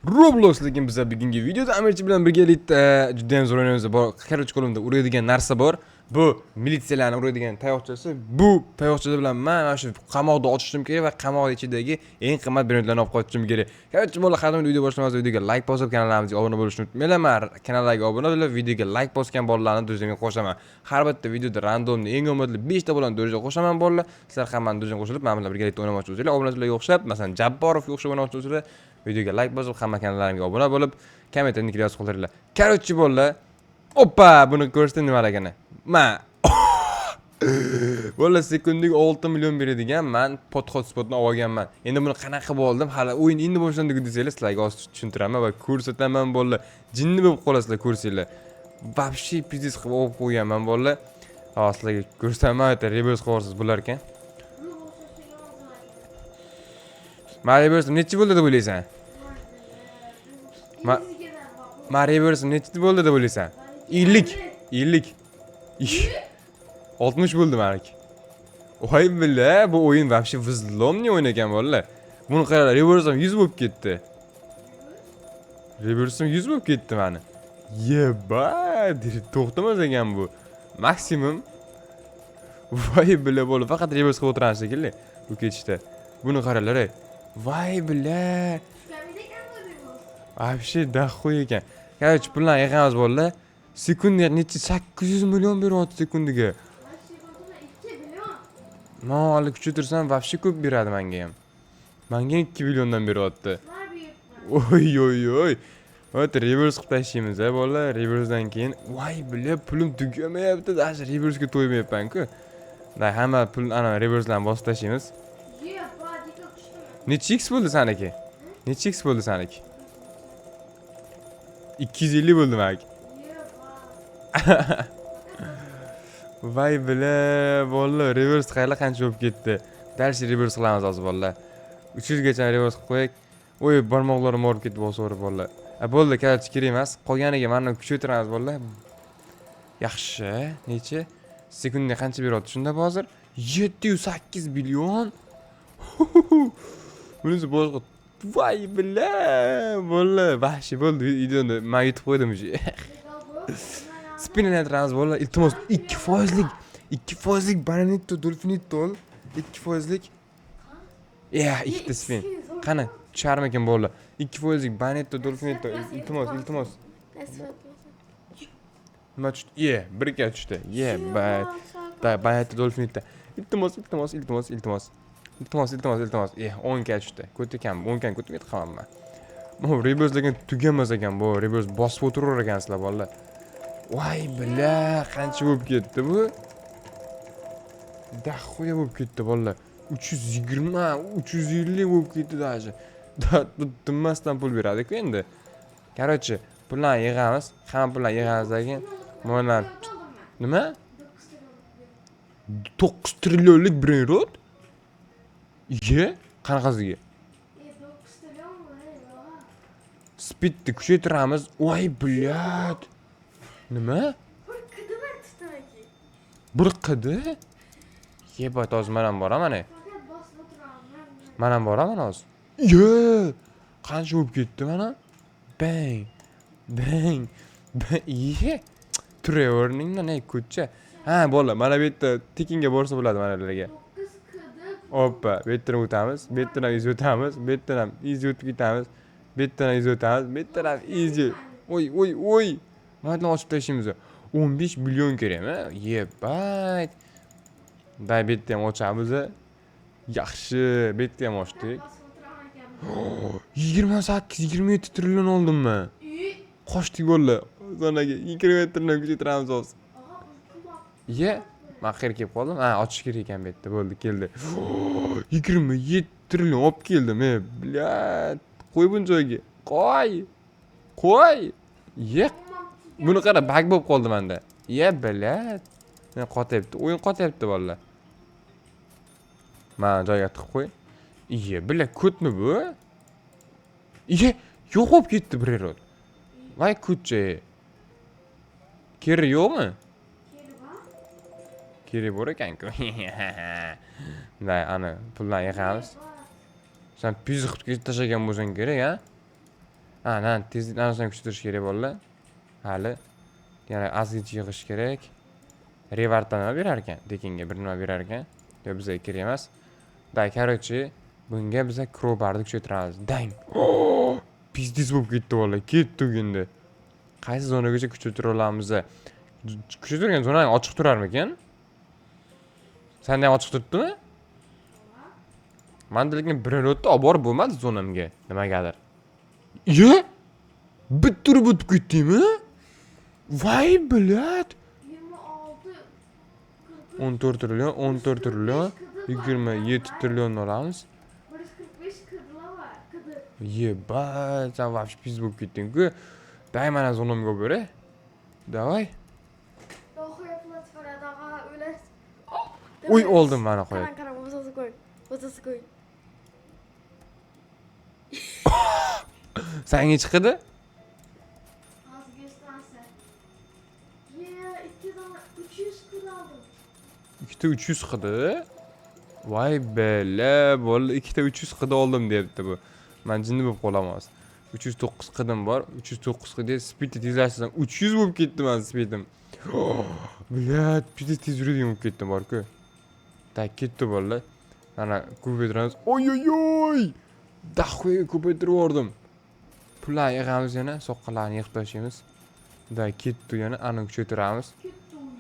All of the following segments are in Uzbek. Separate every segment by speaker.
Speaker 1: Roblox lekin biz bugungi videoda Amirchi bilan birgalikda juda ham zo'r o'ynaymiz. Короче, qo'limda uradigan narsa bor. Bu militsiyalarni uradigan tayoqchasi. Bu tayoqcha bilan men mana shu qamoqda otishim kerak va qamoq ichidagi eng qimmat brendlarni olib qochishim kerak. Короче, bo'ldi, har doim video boshlamas videoga like bosib, kanalimizga obuna bo'lishni unutmanglar. Kanalga obuna bo'lib, videoga like bosgan bolalarni do'zaga qo'shaman. Har bitta videoda randomni eng omadli 5 ta bolani do'zaga qo'shaman bolalar. Sizlar hammani do'zaga qo'shilib, men bilan birgalikda o'ynamoqchi bo'lsanglar, obunachilarga o'xshab, masalan, Jabborovga o'xshab o'ynamoqchi bo'lsanglar, videoga like bosib, hamma kanallarimga obuna bo'lib, kommentni yozib qoldiringlar. Короче, bolalar, oppa, buni ko'rsatdim nimalar ekani. Men Valla sekundiga 6 million beradigan men podhod spotni olganman. Endi buni qanaqa bo'ldim? Hali o'yin endi boshlandi desanglar, sizlarga hozir tushuntiraman va ko'rsataman bolalar. Jinni bo'lib qolasizlar ko'rsanglar. Вообще pizdiz qilib olib qo'yganman bolalar. Hozir sizlarga ko'rsataman, ayta reverse qilasiz bular ekan. Men reverse nechi bo'ldi deb o'ylaysan? Men reverse nechi bo'ldi deb o'ylaysan? 50. 60 bo'ldi meniki. Voy billa, bu o'yin вообще vzlomni o'yin ekan bolalar. Buni qaranglar, reverse 100 bo'lib ketdi. Reverse 100 bo'lib ketdi meni. Yebat, to'xtamas ekan bu. Maksimum. Voy billa, bo'ldi, faqat reverse qilib o'tiramiz shekilli bu ketishda. Buni qaranglar. Voy billa. Вообще daxoy ekan. Короче, pullarni yig'amiz bolalar. Sekundiga necha 800 million beryapti sekundiga. Moli kuchaytirsam вообще ko'p beradi menga ham. Menga 2 milliondan beryapti. Oy. O'ta reverse qilib tashlaymiz bolalar. Reversedan keyin voy billa, pulim tugamayapti. Dash reverse-ga to'ymayapman-ku. Da hamma pul ana reverse-larni bosib tashlaymiz. Necha x bo'ldi saniki? Necha x bo'ldi saniki? 250 bo'ldi meniki. Voy billa, bolalar, reverse qaylar qancha bo'lib ketdi. Dalshi reverse qilamiz hozir bolalar. 300 gacha reverse qilib qo'yik. Voy, barmoqlarim og'rib ketdi bo'lsa bolalar. Bo'ldi, qarchi kerak emas. Qolganiga mana kuchaytiramiz bolalar. Yaxshi. Necha? Sekundiga qancha beryapti shunda hozir? 708 million. Bunisi boshqa. Voy billa, bolalar, vahshi bo'ldi. Videoni men yutib qo'ydim уже. Spinlantiramiz bolalar. Iltimos 2%lik Bonito Dolfinito 2%lik. Ikkita spin. Qani, tusharmikan bolalar? 2%lik Bonito Dolfinito. Iltimos. Nima tushdi? Bir ga tushdi. Bonito Dolfinito. Iltimos. 10 ga tushdi. Ko'takan, 10 ga ko'tib qolaman. Bu reverse degan tugamas ekan bu. Reverse bosib o'tirar ekansizlar bolalar. Voy billa, qancha bo'lib ketdi bu? Daxoya bo'lib ketdi bolalar. 320, 350 bo'lib ketdi dashi. Dinmasdan pul beradi-ku endi. Короче, pullarni yig'amiz. Hamma pullarni yig'amizdan keyin mana nima? 9 trillionlik brend. Qanaqasiga?
Speaker 2: 9 trillion mi?
Speaker 1: Speedni kuchaytiramiz. Voy billad. Nima? Bir qidi? Yebat hozir men ham boraman. Men ham boraman hozir. Qancha bo'lib ketdi mana? Bang. Trevorningda ne ko'cha. Bolalar, mana bu yerda tekinga borsa bo'ladi manalarga. Oppa, bu yerdan o'tamiz, bu yerdan easy o'tamiz, bu yerdan ham easy o'tib ketamiz, bu yerdan easy o'tamiz, bu yerdan ham easy. Voy. Mana ochib tashlaymiz. 15 million kerakmi? Yebat. Day bu yerdan ham ochamiz. Yaxshi, bu yerdan ham ochdik. 28-27 trillion oldimmi? Qochdik bolalar. Zonaga 27 trillion kuchaytiramiz hozir. Men qayerga kelib qoldim? Ochish kerak ekan bu yerda. Bo'ldi, keldi. 27 trillion olib keldim. Blat. Qo'y buni joyiga. Qo'y. Buni qara, bug bo'lib qoldi menda. Blat. Qotyapti. O'yin qotyapti bolalar. Mana joyiga tiqib qo'y. Billa, ko'tmi bu? Yo'q bo'lib ketdi bir yerda. Voy ko'cha. Keri yo'qmi? Keri bor ekan-ku. Ana pullarni yig'amiz. Sen piz qilib tashlagan bo'lsang kerak, Ana, tezlikni anasini kuchtirish kerak bo'ldi. Hali yana azg'ich yig'ish kerak. Revartdan nima berar ekan? Tekinga bir nima berar ekan. Yo bizga kerak emas. Da, короче, bunga biza crowbarni kuchaytiramiz. Dang. Pizdiz bo'lib ketdi vallahi. Ketdik endi. Qaysi zonagacha kuchaytira olamiz? Kuchaytirgan zonang ochiq turarmikan? Senda ham ochiq turibdimi? Manda lekin birini o'tdi, olib borib bo'lmadi zonamga. Nimagadir. Ye? Bittirib o'tib ketdingmi? Voy, bilat.
Speaker 2: 26,
Speaker 1: 14 trillion, 14 trillion, 27 trillion olamiz.
Speaker 2: 145 kıdıla var. Kıdı.
Speaker 1: Ебать, sen вообще pis bo'lib ketding-ku. Day mana zonamga olib ber. Davay.
Speaker 2: Daha yapılat para daha öyle.
Speaker 1: Uy, oldim mana qo'yib.
Speaker 2: Karan bozası koy. Bozası koy.
Speaker 1: Senga chiqdi?
Speaker 2: Az gösterse. Ya 2 tane 300 kıl aldım.
Speaker 1: Ikkita 300 qidi. Voy bela, bo'ldi, ikkita 300 qidi oldim deyapti bu. Men jinni bo'lib qolaman hozir. 309 qidim bor. 309 qidi speedni tezlashtirdim. 300 bo'lib ketdi men speedim. Bilat, juda tez yuradigan bo'lib ketdim bor-ku. Tak ketdi bo'ldi. Mana ko'paytiramiz. Oy oy oy! Daxo'ga ko'paytirib yubordim. Pullar yig'amiz yana, soqqalarni yig'ib tashlaymiz. Da ketdi yana, ana kuchaytiramiz.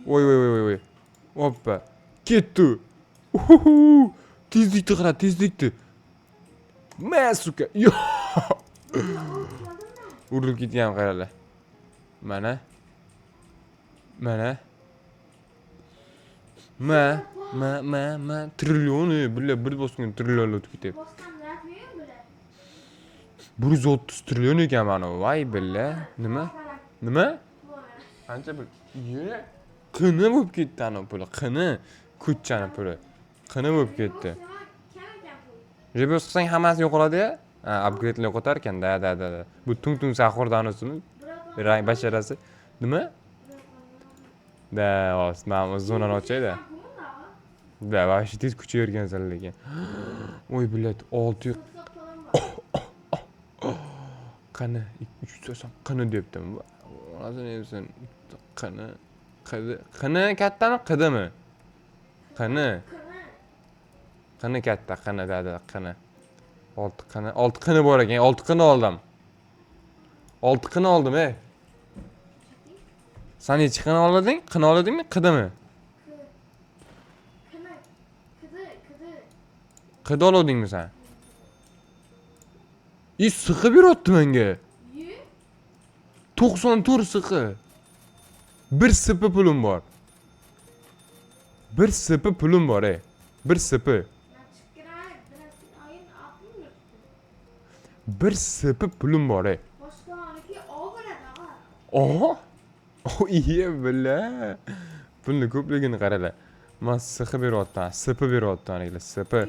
Speaker 1: Oy oy oy oy. Hoppa. Ketdi. Uhu! Tezlikni qara, tezlikni. Masuka. Yo! Urilib ketgan qarala. Mana. Mana. Ma trillion, bular bir bosgan trillion o'tib ketyapti.
Speaker 2: Bostan ne yapıyor böyle?
Speaker 1: 130 trillion ekan mana. Voy billa. Nima? Nima? Qancha pul? Ye. Qini bo'lib ketdi ana puli. Qini. Ko'chani puli. Qini bo'lib ketdi. Reverse qilsang hammasi yo'qoladi-ya. Ha, upgrade'lar yo'qotar ekan. Da. Bu tung saxor danosimi? Rang basharasi. Nima? Da, mana zonani ochaydi. Da, vashi tez kuchayarkansan lekin. Voy bilat, 600 qani 380 qani debdim. O'zini o'zin qani kattami, qidimi? Qani katta, qani da, qani. 6 qani bor ekan, 6 qani oldim. 6 qani oldim, ey. Sen nechi qani olding? Qani oldingmi, qidimi?
Speaker 2: Kıdı.
Speaker 1: Qidi oldingmi sen? Siqi beryapti menga. 94 siqi. Bir sipi pulim bor. Bir sipi pulim bor, ey. Bir sipi. Bir sipi pulim bor, ey. Oha. O iyi billa. Pulni ko'pligini qarala. Men siqi beryapman, sipi beryapman aniqla, sipi.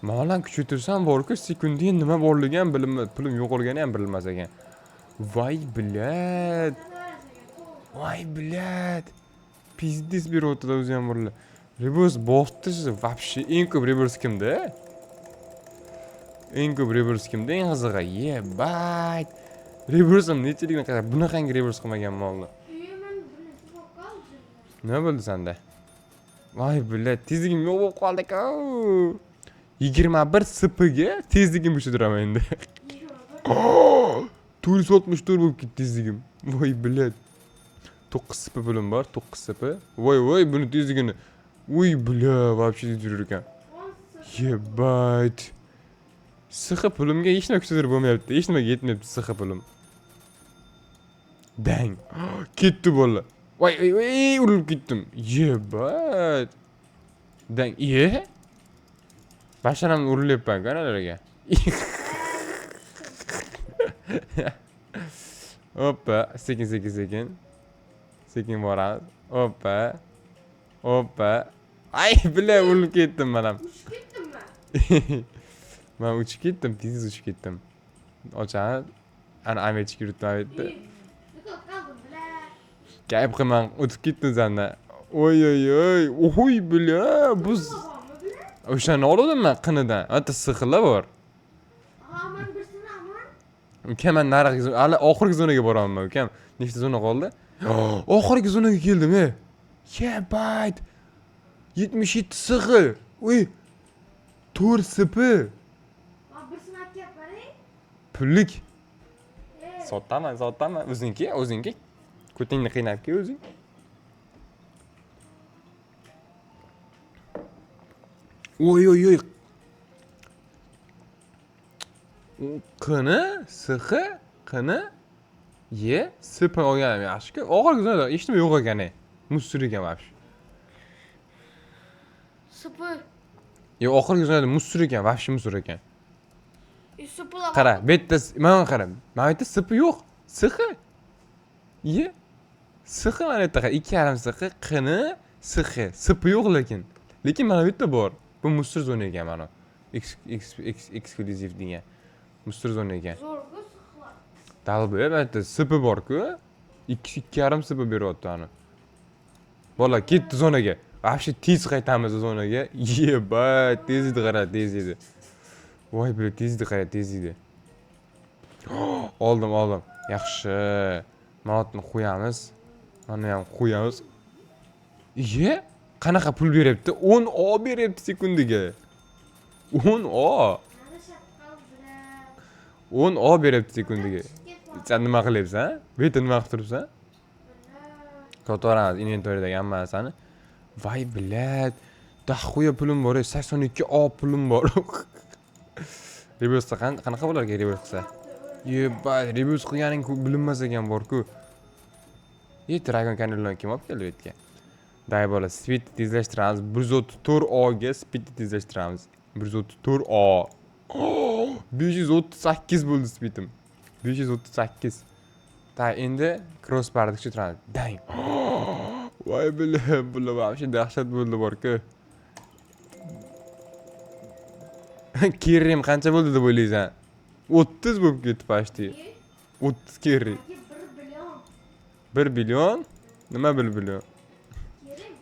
Speaker 1: Malan kuchaytirsam bor-ku, sekundiga nima borligi ham bilinmas, pulim yo'qolgani ham bilinmas ekan. Voy bilat. Voy bilat. Pizdiz beryapti o'zi ham borlar. Reverse bosdi, вообще eng ko'p reverse kimda? Eng ko'p reverse kimda? Eng qizig'i, yebay. Reverse'im nechiligini qarab, bunaqangi reverse qilmaganman oldin. Nima bo'ldi senda? Voy bilat, tezligim yo'q bo'lib qoldi-ku. 21 sipiga tezligim o'chiraman endi. 464 bo'lib ketdi tezligim. Voy bilat. 9 sipi pulim bor, 9 sipi. Voy, buni tezligini. Uy bula, вообще tez yurar ekan. Yebat. Siqi pulimga hech nima kuchaytirib bo'lmayapti. Hech nimaga yetmayapti siqi pulim. Dang. Ketdi bola. Voy, urilib ketdim. Yebat. Dang, Basharamni urilyapman qanalarga. Hoppa, sekin. Sekin boramiz. Hoppa. Ay, bila urilib ketdim men ham. Men uchib ketdim, tez uchib ketdim. Ochani, ana amechga yurtdim aytdi. Gap qilmang, o'tib ketdim sanda. Oy. Oy, bila, bu o'shani oldim men qinidan. Ata siqila bor.
Speaker 2: Aman birsini aman.
Speaker 1: Ukam, men narigi zona, hali oxirgi zonaga boraman ukam. Nechta zona qoldi? Oxirgi zonaga keldim, e. Yebayt. 77 sig'i. Uy. 4 sipi.
Speaker 2: Bak bir sınav yapmadı.
Speaker 1: Pullik.
Speaker 2: Evet.
Speaker 1: Sotaman. O'zinki. Ko'tingni qiynab kel o'zing. Oy. Qini, sixi, qini. Ye, sipi olganim yaxshi-ku. Oxirgi zonada hech nima yo'q ekan. Muz sur ekan vobshe.
Speaker 2: Sıfır.
Speaker 1: Yo, oxirgi zonada muz sur ekan, vobshe muz sur ekan.
Speaker 2: Sıfırla
Speaker 1: Qara, bu yerda mana qara. Mana bu yerda sipi yo'q. Sixi. Ye. Sixi mana bu yerda 2,5 sixi, qini, sixi. Sipi yo'q lekin. Lekin mana bu yerda bor. Bu muz sur zona ekan mana. Eksklyuziv degan. Muz sur zona ekan.
Speaker 2: zorgu sıkılar.
Speaker 1: Dal bu yerda sipi bor-ku. 2,5 sipi beryapti ani. Bola, ketdi zonaga. Vobshe tez qaytamiz zonaga. Yeba, tez edi qara, tez edi. Voy, bu tez edi. Oldim. Yaxshi. Manotni qo'yamiz. Mana ham qo'yamiz. Iye, qanaqa pul beryapti? 10 O beryapti sekundiga. 10 O.
Speaker 2: Nerede şapkalı bile.
Speaker 1: 10 O beryapti sekundiga. Sen nima qilyapsan? Bu yerda nima qilib turibsan? Ko'taramiz inventoryadagi hamma narsani. Voy, bilat. Daxuya pulim bor, 82 O pulim bor. Reverse qanaqa bo'lar ekan reverse qilsa? Yebay, reverse qilganing bilinmas ekan bor-ku. Dragon kanaldan kim olib keldi bu yerga? Day bola, speed tezlashtiramiz. 134 O ga speed tezlashtiramiz. 134 O. 538 bo'ldi speedim. 538. Ta endi crossbarni kuchaytiramiz. Dang. Voy, bular vobshe dahshat bo'ldi bor-ku. Kerrim qancha bo'ldi deb o'ylaysan? 30 bo'lib ketdi pashti. 30 kerri.
Speaker 2: Sanki
Speaker 1: 1
Speaker 2: 1 milyon.
Speaker 1: bilyon? Nima 1 bilyon?
Speaker 2: Yerim.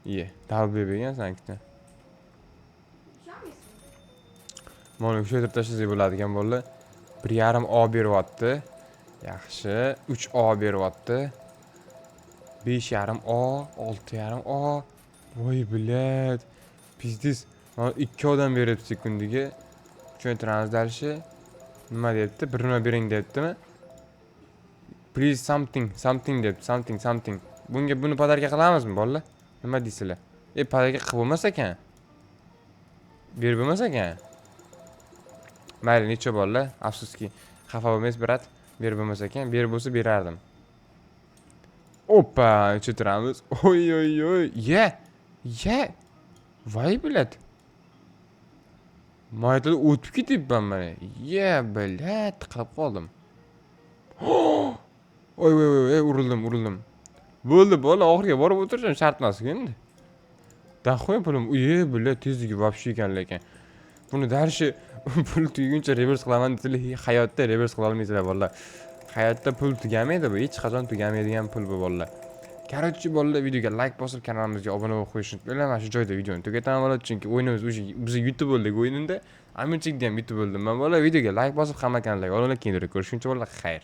Speaker 1: Ye, dal bergan sanki.
Speaker 2: Uşamayısın.
Speaker 1: Mana kuchaytirib tashlasak bo'ladigan bo'ldi. 1,5 O beryapti. Yaxshi. 3 O beryapti. 5,5 O, 6,5 O. Voy, bilat. Pizdiz. Mana 2 odam beryapti sekundiga. Kuchaytiramiz dalshi. Nima deyapti? Bir nima bering deyaptimi? Please something deyapti. Something. Buni podarka qilamizmi, bolalar? Nima deysizlar? Podarka qilib bo'lmas ekan. Berib bo'lmas ekan. Mayli, necha bolalar? Afsuski, xafa bo'lmaysiz, brat. Berib bo'lmas ekan. Berib bo'lsa berardim. Oppa, chitiramiz. Oy. Ye. Voy, bilat. Maytada o'tib ketibman mana. Ye, bilat, qilib qoldim. Oy, urildim. Bo'ldi, bola, oxirga borib o'tirishim shart emas-ku endi. Daxo'y pulim. Uye, bilat, tezligi vobshe ekan lekin. Buni darshi pul tuguncha reverse qilaman desizlar, hayotda reverse qila olmaysizlar bolalar. Hayotda pul tugamaydi bu, hech qachon tugamaydigan pul bu bolalar. Короче, bolalar, videoga like bosib, kanalimizga obuna bo'lib qo'yishni unutmanglar. Mana shu joyda videoni tugataman bolalar, chunki o'yinimiz o'sha biz YouTube bo'ldik o'yinida, Amirchikda ham YouTube bo'ldim. Men bolalar, videoga like bosib, hamma kanallarga obuna, keyinroq ko'rishguncha bolalar, xayr.